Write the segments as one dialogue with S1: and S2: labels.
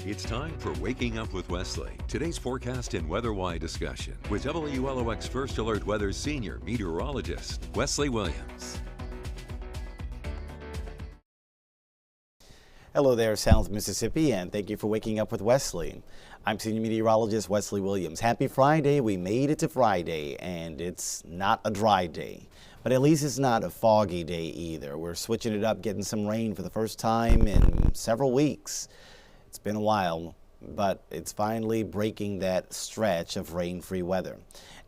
S1: It's time for Waking Up with Wesley. Today's forecast and weather-why discussion with WLOX First Alert Weather's senior meteorologist, Wesley Williams.
S2: Hello there, South Mississippi, and thank you for waking up with Wesley. I'm senior meteorologist Wesley Williams. Happy Friday. We made it to Friday, and it's not a dry day. But at least it's not a foggy day either. We're switching it up, getting some rain for the first time in several weeks. It's been a while, but it's finally breaking that stretch of rain-free weather.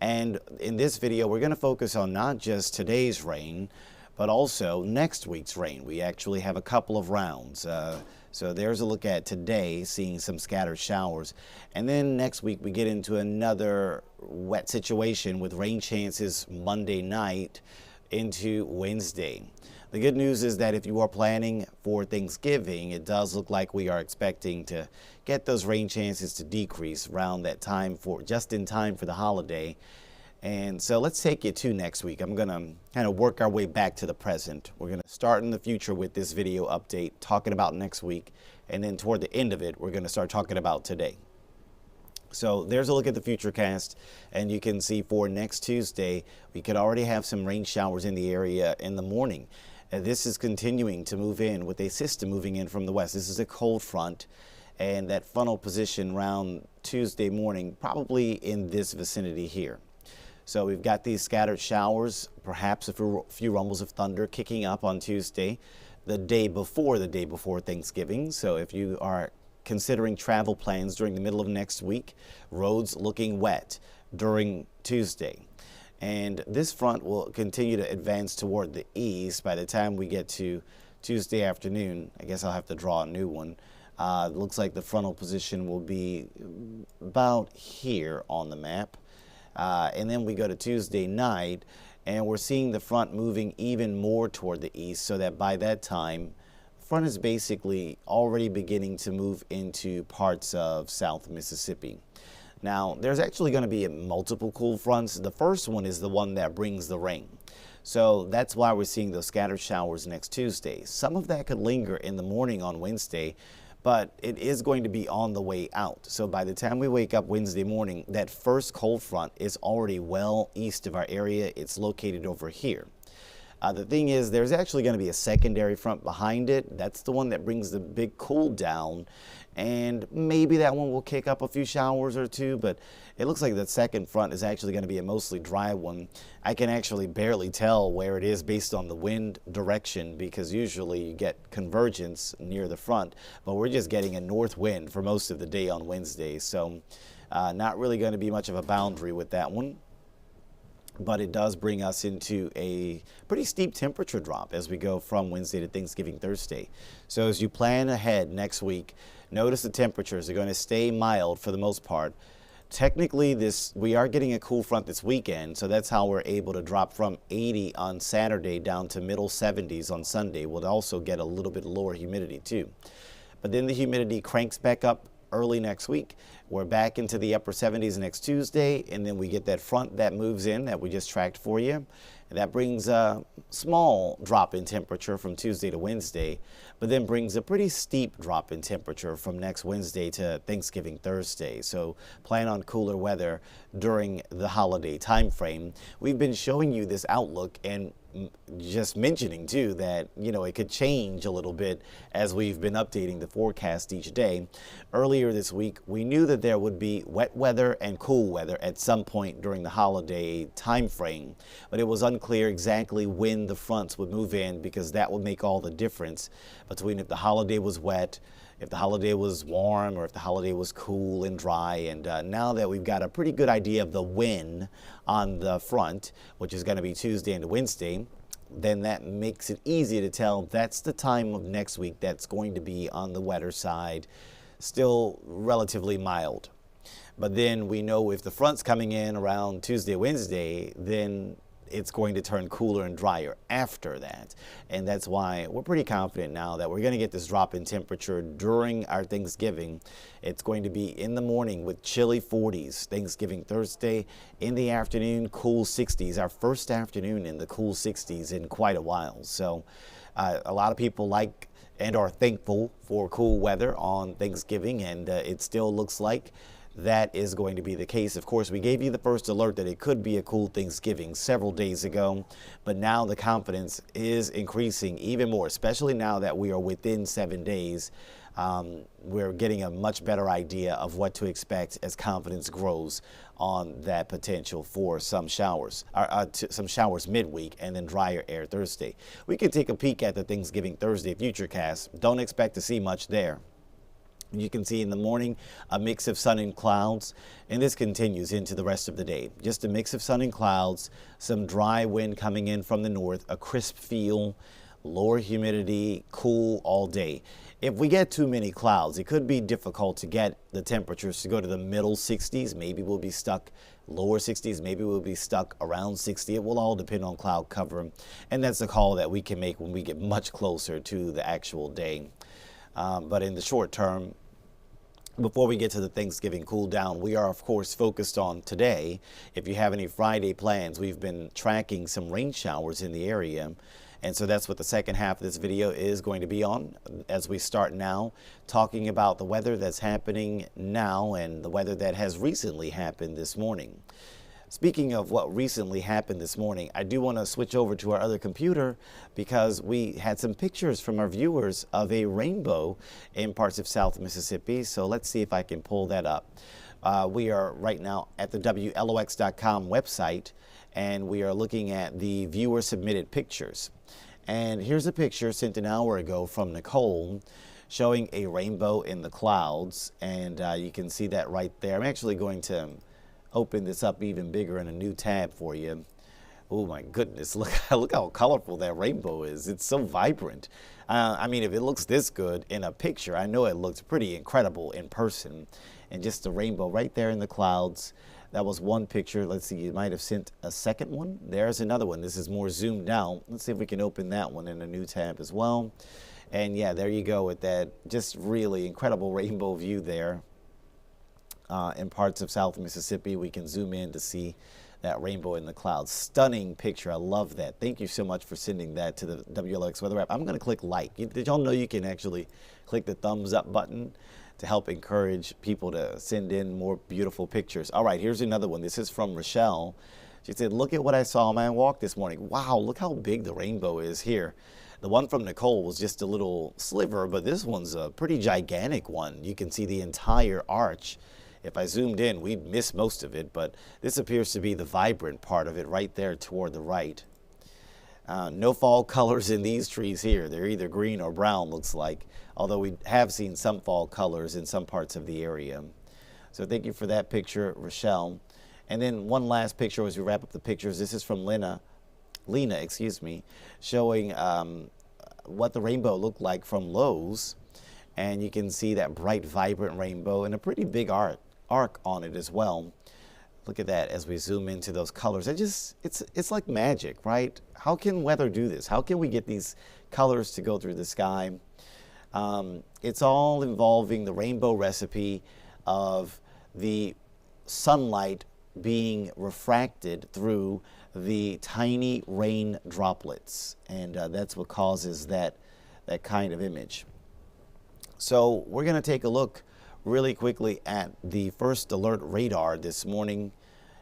S2: And in this video, we're going to focus on not just today's rain, but also next week's rain. We actually have a couple of rounds. So there's a look at today, seeing some scattered showers. And then next week, we get into another wet situation with rain chances Monday night into Wednesday. The good news is that if you are planning for Thanksgiving, it does look like we are expecting to get those rain chances to decrease around that time, for just in time for the holiday. And so let's take you to next week. I'm going to kind of work our way back to the present. We're going to start in the future with this video update, talking about next week. And then toward the end of it, we're going to start talking about today. So there's a look at the futurecast, and you can see for next Tuesday, we could already have some rain showers in the area in the morning. This is continuing to move in with a system moving in from the west. This is a cold front, and that funnel position around Tuesday morning, probably in this vicinity here. So we've got these scattered showers, perhaps a few rumbles of thunder kicking up on Tuesday, the day before Thanksgiving. So if you are considering travel plans during the middle of next week, roads looking wet during Tuesday. And this front will continue to advance toward the east. By the time we get to Tuesday afternoon, I guess I'll have to draw a new one. It looks like the frontal position will be about here on the map. And then we go to Tuesday night, and we're seeing the front moving even more toward the east, so that by that time, the front is basically already beginning to move into parts of South Mississippi. Now, there's actually going to be multiple cool fronts. The first one is the one that brings the rain. So that's why we're seeing those scattered showers next Tuesday. Some of that could linger in the morning on Wednesday, but it is going to be on the way out. So by the time we wake up Wednesday morning, that first cold front is already well east of our area. It's located over here. The thing is, there's actually going to be a secondary front behind it. That's the one that brings the big cool down. And maybe that one will kick up a few showers or two, but it looks like the second front is actually going to be a mostly dry one. I can actually barely tell where it is based on the wind direction, because usually you get convergence near the front, but we're just getting a north wind for most of the day on Wednesday. So not really going to be much of a boundary with that one. But it does bring us into a pretty steep temperature drop as we go from Wednesday to Thanksgiving Thursday. So as you plan ahead next week, notice the temperatures are going to stay mild for the most part. Technically, we are getting a cool front this weekend, so that's how we're able to drop from 80 on Saturday down to middle 70s on Sunday. We'll also get a little bit lower humidity too. But then the humidity cranks back up early next week. We're back into the upper 70s next Tuesday, and then we get that front that moves in that we just tracked for you. And that brings a small drop in temperature from Tuesday to Wednesday, but then brings a pretty steep drop in temperature from next Wednesday to Thanksgiving Thursday. So plan on cooler weather during the holiday time frame. We've been showing you this outlook and just mentioning too that, you know, it could change a little bit as we've been updating the forecast each day. Earlier this week, we knew that there would be wet weather and cool weather at some point during the holiday time frame, but it was unclear exactly when the fronts would move in, because that would make all the difference between if the holiday was wet, if the holiday was warm, or if the holiday was cool and dry. And now that we've got a pretty good idea of the when on the front, which is going to be Tuesday and Wednesday, then that makes it easy to tell that's the time of next week that's going to be on the wetter side, still relatively mild. But then we know if the front's coming in around Tuesday, Wednesday, then it's going to turn cooler and drier after that. And that's why we're pretty confident now that we're going to get this drop in temperature during our Thanksgiving. It's going to be in the morning with chilly 40s, Thanksgiving Thursday. In the afternoon, cool 60s, our first afternoon in the cool 60s in quite a while. So a lot of people like and are thankful for cool weather on Thanksgiving, and it still looks like that is going to be the case. Of course, we gave you the first alert that it could be a cool Thanksgiving several days ago, but now the confidence is increasing even more, especially now that we are within 7 days. We're getting a much better idea of what to expect as confidence grows on that potential for some showers midweek and then drier air Thursday. We can take a peek at the Thanksgiving Thursday futurecast. Don't expect to see much there. You can see in the morning a mix of sun and clouds, and this continues into the rest of the day. Just a mix of sun and clouds, some dry wind coming in from the north, a crisp feel, lower humidity, cool all day. If we get too many clouds, it could be difficult to get the temperatures to go to the middle 60s. Maybe we'll be stuck lower 60s. Maybe we'll be stuck around 60. It will all depend on cloud cover, and that's a call that we can make when we get much closer to the actual day. But in the short term, before we get to the Thanksgiving cool down, we are, of course, focused on today. If you have any Friday plans, we've been tracking some rain showers in the area. And so that's what the second half of this video is going to be on as we start now, talking about the weather that's happening now and the weather that has recently happened this morning. Speaking of what recently happened this morning, I do want to switch over to our other computer because we had some pictures from our viewers of a rainbow in parts of South Mississippi. So let's see if I can pull that up. We are right now at the WLOX.com website, and we are looking at the viewer submitted pictures. And here's a picture sent an hour ago from Nicole showing a rainbow in the clouds, and you can see that right there. I'm actually going to open this up even bigger in a new tab for you. Oh my goodness, look how colorful that rainbow is. It's so vibrant. I mean, if it looks this good in a picture, I know it looks pretty incredible in person. And just the rainbow right there in the clouds. That was one picture. Let's see, you might have sent a second one. There's another one. This is more zoomed out. Let's see if we can open that one in a new tab as well. And yeah, there you go with that just really incredible rainbow view there. In parts of South Mississippi, we can zoom in to see that rainbow in the clouds. Stunning picture. I love that. Thank you so much for sending that to the WLOX Weather app. I'm going to click like. Did y'all know you can actually click the thumbs up button to help encourage people to send in more beautiful pictures? All right, here's another one. This is from Rochelle. She said, look at what I saw on my walk this morning. Wow, look how big the rainbow is here. The one from Nicole was just a little sliver, but this one's a pretty gigantic one. You can see the entire arch. If I zoomed in, we'd miss most of it, but this appears to be the vibrant part of it right there toward the right. No fall colors in these trees here. They're either green or brown, looks like, although we have seen some fall colors in some parts of the area. So thank you for that picture, Rochelle. And then one last picture as we wrap up the pictures. This is from Lena, showing what the rainbow looked like from Lowe's. And you can see that bright, vibrant rainbow and a pretty big arc on it as well. Look at that as we zoom into those colors. It's like magic, right? How can weather do this? How can we get these colors to go through the sky? It's all involving the rainbow recipe of the sunlight being refracted through the tiny rain droplets, and that's what causes that kind of image. So we're going to take a look really quickly at the first alert radar this morning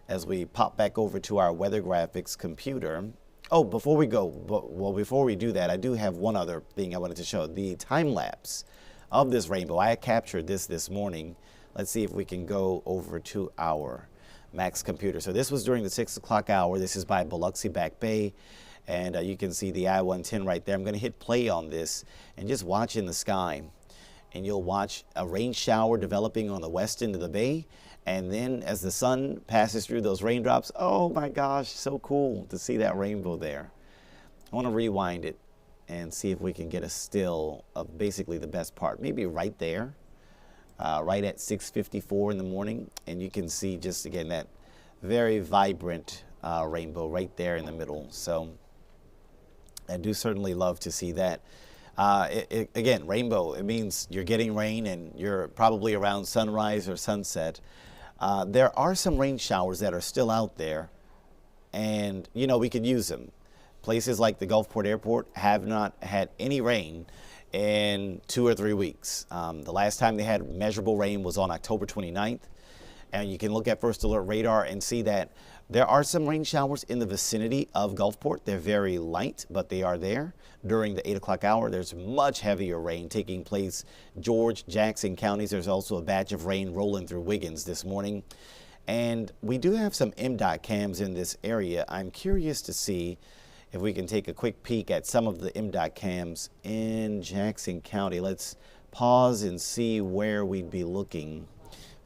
S2: as we pop back over to our weather graphics computer. Oh, before we do that, I do have one other thing I wanted to show. The time lapse of this rainbow. I captured this morning. Let's see if we can go over to our Max computer. So this was during the 6 o'clock hour. This is by Biloxi Back Bay. And you can see the I-110 right there. I'm going to hit play on this and just watch in the sky. And you'll watch a rain shower developing on the west end of the bay. And then as the sun passes through those raindrops, oh my gosh, so cool to see that rainbow there. I want to rewind it and see if we can get a still of basically the best part. Maybe right there, right at 6:54 in the morning. And you can see just, again, that very vibrant rainbow right there in the middle. So I do certainly love to see that. Again, rainbow, it means you're getting rain and you're probably around sunrise or sunset. There are some rain showers that are still out there, and we could use them. Places like the Gulfport Airport have not had any rain in 2 or 3 weeks. The last time they had measurable rain was on October 29th. And you can look at first alert radar and see that there are some rain showers in the vicinity of Gulfport. They're very light, but they are there. During the 8 o'clock hour, there's much heavier rain taking place. George, Jackson counties, there's also a batch of rain rolling through Wiggins this morning. And we do have some MDOT cams in this area. I'm curious to see if we can take a quick peek at some of the MDOT cams in Jackson County. Let's pause and see where we'd be looking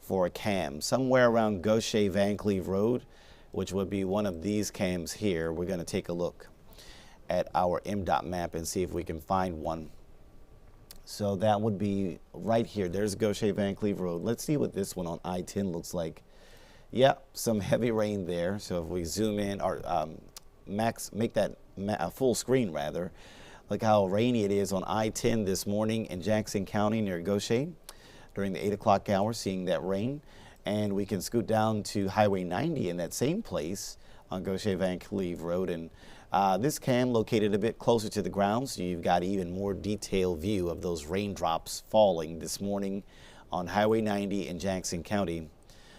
S2: for a cam. Somewhere around Gaucher Van Cleve Road, which would be one of these cams here. We're going to take a look at our MDOT map and see if we can find one. So that would be right here. There's Gaucher Van Cleve Road. Let's see what this one on I-10 looks like. Yeah, some heavy rain there. So if we zoom in or make that full screen rather, look how rainy it is on I-10 this morning in Jackson County near Gaucher during the 8 o'clock hour, seeing that rain. And we can scoot down to Highway 90 in that same place on Gaucher Van Cleve Road. And this cam located a bit closer to the ground, so you've got even more detailed view of those raindrops falling this morning on Highway 90 in Jackson County.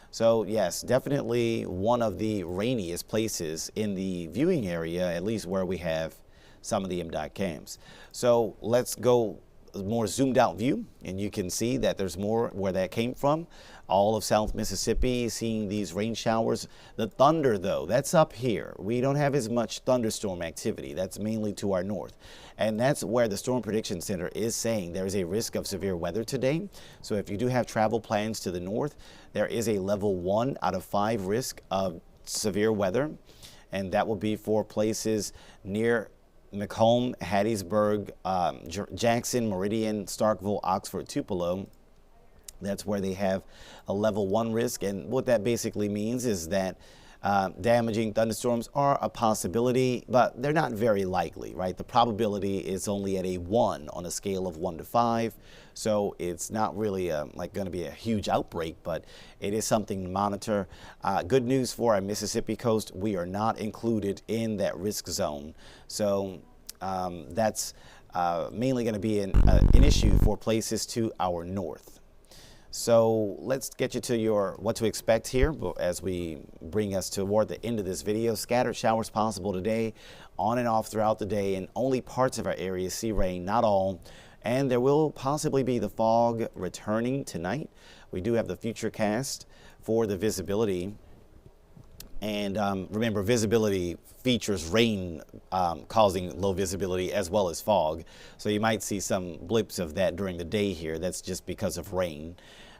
S2: So yes, definitely one of the rainiest places in the viewing area, at least where we have some of the MDOT cams. So let's go more zoomed out view, and you can see that there's more where that came from. All of South Mississippi seeing these rain showers. The thunder though, that's up here. We don't have as much thunderstorm activity. That's mainly to our north. And that's where the Storm Prediction Center is saying there is a risk of severe weather today. So if you do have travel plans to the north, there is a level 1 out of 5 risk of severe weather. And that will be for places near Macomb, Hattiesburg, Jackson, Meridian, Starkville, Oxford, Tupelo. That's where they have a level 1 risk. And what that basically means is that damaging thunderstorms are a possibility, but they're not very likely, right? The probability is only at a 1 on a scale of 1 to 5. So it's not really like going to be a huge outbreak, but it is something to monitor. Good news for our Mississippi coast, we are not included in that risk zone. So that's mainly going to be an issue for places to our north. So let's get you to your what to expect here as we bring us toward the end of this video. Scattered showers possible today, on and off throughout the day, and only parts of our area see rain, not all. And there will possibly be the fog returning tonight. We do have the futurecast for the visibility. And remember, visibility features rain causing low visibility as well as fog. So you might see some blips of that during the day here. That's just because of rain.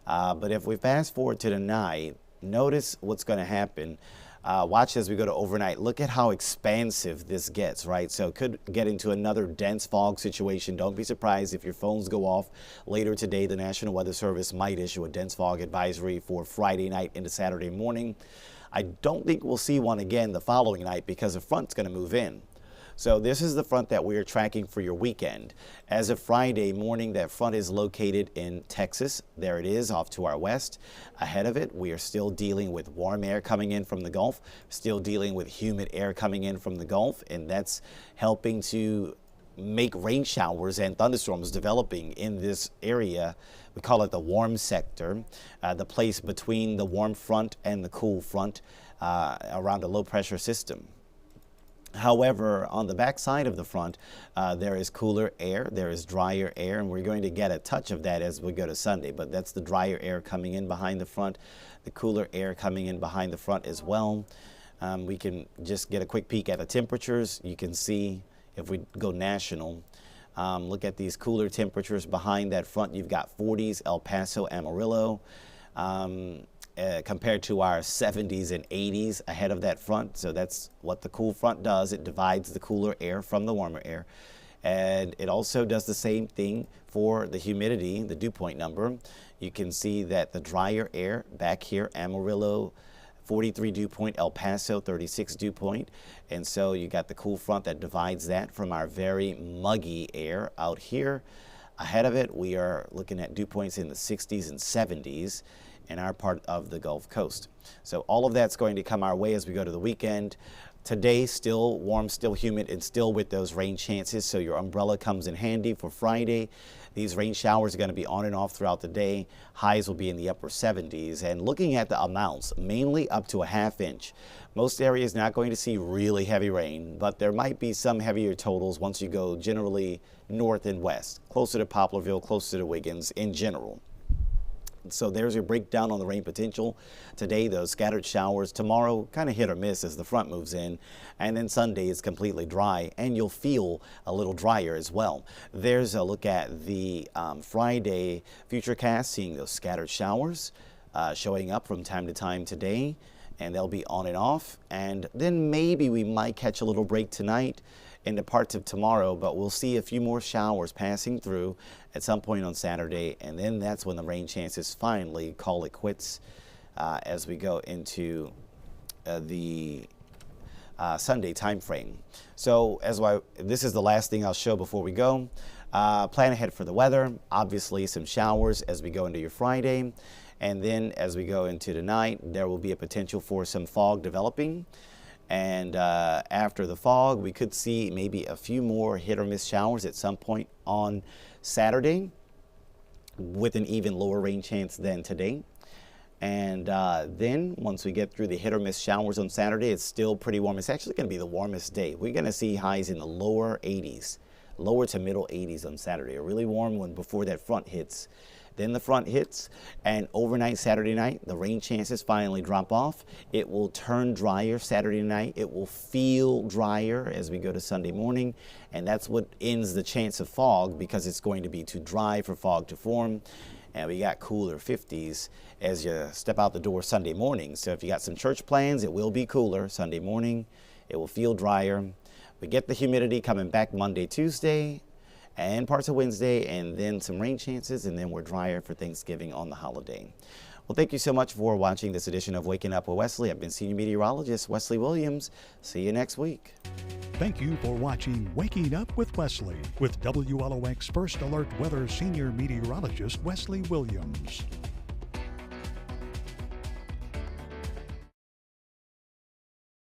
S2: But if we fast forward to the night, notice what's going to happen. Watch as we go to overnight. Look at how expansive this gets, right? So it could get into another dense fog situation. Don't be surprised if your phones go off later today. The National Weather Service might issue a dense fog advisory for Friday night into Saturday morning. I don't think we'll see one again the following night because the front's going to move in. So this is the front that we are tracking for your weekend. As of Friday morning, that front is located in Texas. There it is off to our west. Ahead of it, we are still dealing with warm air coming in from the Gulf, still dealing with humid air coming in from the Gulf, and that's helping to make rain showers and thunderstorms developing in this area. We call it the warm sector, the place between the warm front and the cool front around a low pressure system. However, on the back side of the front, there is cooler air, there is drier air, and we're going to get a touch of that as we go to Sunday. But that's the drier air coming in behind the front, the cooler air coming in behind the front as well. We can just get a quick peek at the temperatures. You can see if we go national, look at these cooler temperatures behind that front. You've got 40s, El Paso, Amarillo. Compared to our 70s and 80s ahead of that front. So that's what the cool front does. It divides the cooler air from the warmer air. And it also does the same thing for the humidity, the dew point number. You can see that the drier air back here, Amarillo, 43 dew point, El Paso, 36 dew point. And so you got the cool front that divides that from our very muggy air out here. Ahead of it, we are looking at dew points in the 60s and 70s. In our part of the Gulf Coast. So all of that's going to come our way as we go to the weekend. Today, still warm, still humid, and still with those rain chances, so your umbrella comes in handy for Friday. These rain showers are going to be on and off throughout the day. Highs will be in the upper 70s. And looking at the amounts, mainly up to a ½ inch. Most areas not going to see really heavy rain, but there might be some heavier totals once you go generally north and west, closer to Poplarville, closer to Wiggins in general. So there's your breakdown on the rain potential. Today, those scattered showers. Tomorrow, kind of hit or miss as the front moves in. And then Sunday is completely dry, and you'll feel a little drier as well. There's a look at the Friday futurecast, seeing those scattered showers showing up from time to time today. And they'll be on and off. And then maybe we might catch a little break tonight into parts of tomorrow, but we'll see a few more showers passing through at some point on Saturday, and then that's when the rain chances finally call it quits as we go into the Sunday time frame. So this is the last thing I'll show before we go. Plan ahead for the weather. Obviously some showers as we go into your Friday, and then as we go into tonight, there will be a potential for some fog developing. And after the fog, we could see maybe a few more hit or miss showers at some point on Saturday with an even lower rain chance than today. And then once we get through the hit or miss showers on Saturday, it's still pretty warm. It's actually going to be the warmest day. We're going to see highs in the lower 80s, lower to middle 80s on Saturday. A really warm one before that front hits. Then the front hits, and overnight Saturday night, the rain chances finally drop off. It will turn drier Saturday night. It will feel drier as we go to Sunday morning, and that's what ends the chance of fog, because it's going to be too dry for fog to form. And we got cooler 50s as you step out the door Sunday morning. So if you got some church plans, it will be cooler Sunday morning. It will feel drier. We get the humidity coming back Monday, Tuesday, and parts of Wednesday, and then some rain chances, and then we're drier for Thanksgiving on the holiday. Well, thank you so much for watching this edition of Waking Up with Wesley. I've been Senior Meteorologist Wesley Williams. See you next week.
S3: Thank you for watching Waking Up with Wesley with WLOX First Alert Weather Senior Meteorologist Wesley Williams.